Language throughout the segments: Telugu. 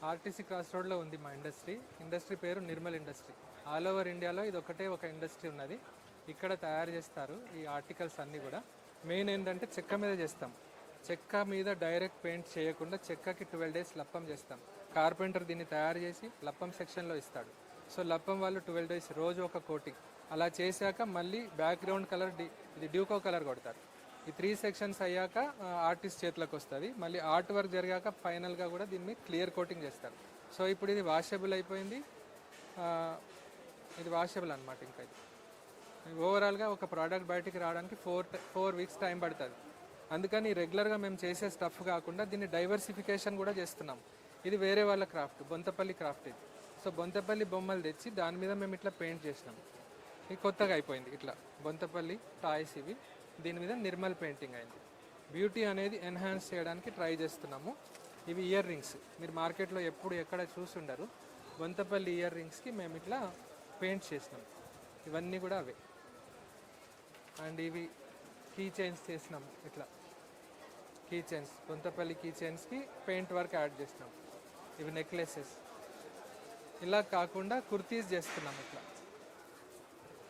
ఆర్టీసీ క్రాస్ రోడ్లో ఉంది మా ఇండస్ట్రీ పేరు నిర్మల్ ఇండస్ట్రీ. ఆల్ ఓవర్ ఇండియాలో ఇది ఒకటే ఒక ఇండస్ట్రీ ఉన్నది. ఇక్కడ తయారు చేస్తారు ఈ ఆర్టికల్స్ అన్నీ కూడా. మెయిన్ ఏంటంటే చెక్క మీద చేస్తాం. చెక్క మీద డైరెక్ట్ పెయింట్ చేయకుండా చెక్కకి 12 days లప్పం చేస్తాం. కార్పెంటర్ దీన్ని తయారు చేసి లప్పం సెక్షన్లో ఇస్తాడు. సో లప్పం వాళ్ళు 12 days రోజు ఒక కోటింగ్ అలా చేశాక మళ్ళీ బ్యాక్గ్రౌండ్ కలర్ ఇది డ్యూకో కలర్ కొడతారు. ఈ 3 sections అయ్యాక ఆర్టిస్ట్ చేతిలోకి వస్తుంది. మళ్ళీ ఆర్ట్ వర్క్ జరిగాక ఫైనల్గా కూడా దీన్ని క్లియర్ కోటింగ్ చేస్తారు. సో ఇప్పుడు ఇది వాషబుల్ అయిపోయింది. ఇది వాషబుల్ అనమాట. ఇంకా ఇది ఓవరాల్గా ఒక ప్రోడక్ట్ బయటికి రావడానికి 4 weeks టైం పడుతుంది. అందుకని రెగ్యులర్గా మేము చేసే స్టఫ్ కాకుండా దీన్ని డైవర్సిఫికేషన్ కూడా చేస్తున్నాం. ఇది వేరే వాళ్ళ క్రాఫ్ట్, బొంతపల్లి క్రాఫ్ట్ ఇది. సో బొంతపల్లి బొమ్మలు తెచ్చి దాని మీద మేము ఇట్లా పెయింట్ చేసినాం. ఇది కొత్తగా అయిపోయింది. ఇట్లా బొంతపల్లి టాయ్స్ ఇవి, దీని మీద నిర్మల్ పెయింటింగ్ అయింది. బ్యూటీ అనేది ఎన్హాన్స్ చేయడానికి ట్రై చేస్తున్నాము. ఇవి ఇయర్ రింగ్స్, మీరు మార్కెట్లో ఎప్పుడు ఎక్కడ చూసుండరు. బొంతపల్లి ఇయర్ రింగ్స్కి మేము ఇట్లా పెయింట్ చేసినాం. ఇవన్నీ కూడా అవే. అండ్ ఇవి కీ చైన్స్ చేసినాము. ఇట్లా కీ చైన్స్, బొంతపల్లి కీ చైన్స్కి పెయింట్ వర్క్ యాడ్ చేసినాం. ఇవి నెక్లెసెస్. ఇలా కాకుండా కుర్తీస్ చేస్తున్నాం. ఇట్లా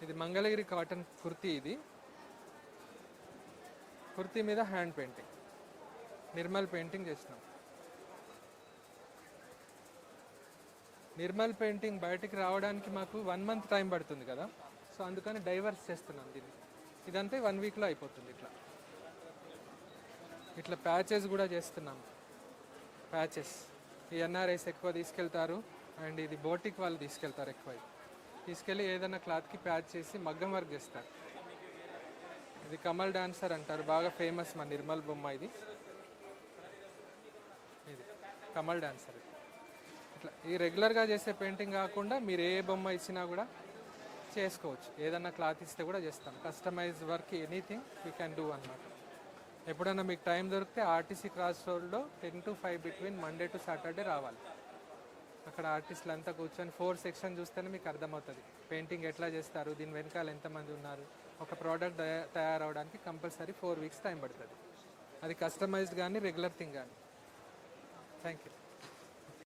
ఇది మంగళగిరి కాటన్ కుర్తీ. ఇది కుర్తీ మీద హ్యాండ్ పెయింటింగ్, నిర్మల్ పెయింటింగ్ చేసినాం. నిర్మల్ పెయింటింగ్ బయటికి రావడానికి మాకు 1 month టైం పడుతుంది కదా. సో అందుకని డైవర్స్ చేస్తున్నాం దీన్ని. ఇదంతా 1 weekలో అయిపోతుంది. ఇట్లా ప్యాచెస్ కూడా చేస్తున్నాం. ప్యాచెస్ ఈ ఎన్ఆర్ఐస్ ఎక్కువ తీసుకెళ్తారు. అండ్ ఇది బోటిక్ వాళ్ళు తీసుకెళ్తారు ఎక్కువ. తీసుకెళ్ళి ఏదైనా క్లాత్కి ప్యాచ్ చేసి మగ్గం వర్క్ చేస్తారు. ఇది కమల్ డాన్సర్ అంటారు, బాగా ఫేమస్ మా నిర్మల్ బొమ్మ. ఇది కమల్ డాన్సర్. ఇట్లా ఈ రెగ్యులర్గా చేసే పెయింటింగ్ కాకుండా మీరు ఏ బొమ్మ ఇచ్చినా కూడా చేసుకోవచ్చు. ఏదన్నా క్లాత్ ఇస్తే కూడా చేస్తాం. Customise work anything you can do అన్నమాట. ఎప్పుడైనా మీకు టైం దొరికితే ఆర్టీసీ క్రాస్ రోడ్లో 10 to 5 between Monday to Saturday రావాలి. అక్కడ ఆర్టిస్టులు అంతా కూర్చొని 4 sections చూస్తేనే మీకు అర్థమవుతుంది పెయింటింగ్ ఎట్లా చేస్తారు, దీని వెనకాల ఎంతమంది ఉన్నారు. ఒక ప్రోడక్ట్ తయారవడానికి కంపల్సరీ 4 weeks టైం పడుతుంది. అది కస్టమైజ్డ్ కానీ రెగ్యులర్ థింగ్ కానీ. Thank you.